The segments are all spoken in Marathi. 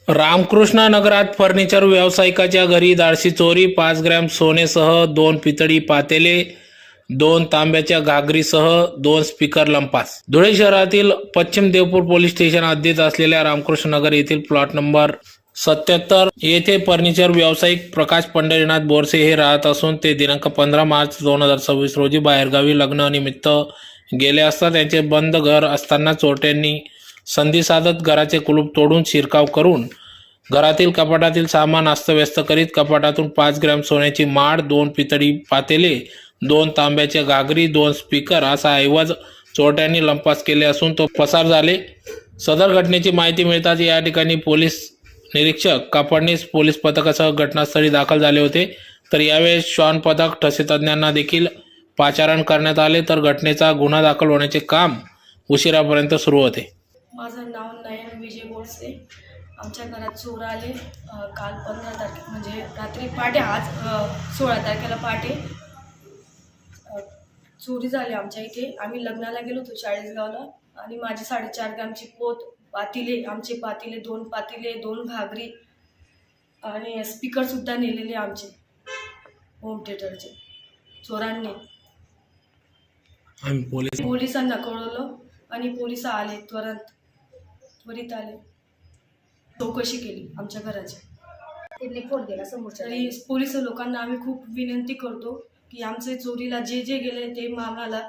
रामकृष्ण नगरात फर्निचर व्यावसायिकाच्या घरी धाडसी चोरी, 5 ग्रॅम सोनेसह 2 पितळी पातेले, 2 तांब्याच्या घागरीसह 2 स्पीकर लंपास. धुळे शहरातील पश्चिम देवपूर पोलीस स्टेशन हद्दीत असलेल्या रामकृष्ण नगर येथील प्लॉट नंबर 77 येथे फर्निचर व्यावसायिक प्रकाश पंढरीनाथ बोरसे हे राहत असून ते दिनांक 15 मार्च 2026 रोजी बाहेरगावी लग्नानिमित्त गेले असता त्यांचे बंद घर असताना चोरट्यांनी संधी साधत घराचे कुलूप तोडून शिरकाव करून घरातील कपाटातील सामान अस्तव्यस्त करीत कपाटातून 5 ग्रॅम सोन्याची माळ, 2 पितळी पातेले, 2 तांब्याच्या घागरी, 2 स्पीकर असा ऐवज चोरट्यांनी लंपास केले असून तो पसार झाले. सदर घटनेची माहिती मिळताच या ठिकाणी पोलीस निरीक्षक कापडणीस पोलीस पथकासह घटनास्थळी दाखल झाले होते. तर यावेळी श्वान पथक ठसे तज्ञांना देखील पाचारण करण्यात आले. तर घटनेचा गुन्हा दाखल होण्याचे काम उशिरापर्यंत सुरू होते. माझं नाव नयन विजय बोरसे. आमच्या घरात चोर आले काल 15 तारखे म्हणजे रात्री पहाटे, आज 16 तारखेला पहाटे चोरी झाली आमच्या इथे. आम्ही लग्नाला गेलो होतो चाळीसगावला आणि माझी 4.5 ग्रामची पोत, पातेले, आमचे पातेले 2 पातेले, 2 घागरी आणि स्पीकरसुद्धा नेलेले आमचे होम थिएटरचे चोरांनी. आम्ही पोलिसांना कळवलं आणि पोलिस आले, त्वरित आले, चौकशी केली आमच्या घराची. त्यांनी फोन केला समोरच्या. तरी पोलीस लोकांना आम्ही खूप विनंती करतो की आमचे चोरीला जे गेले ते आम्हाला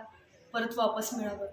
परत वापस मिळावं.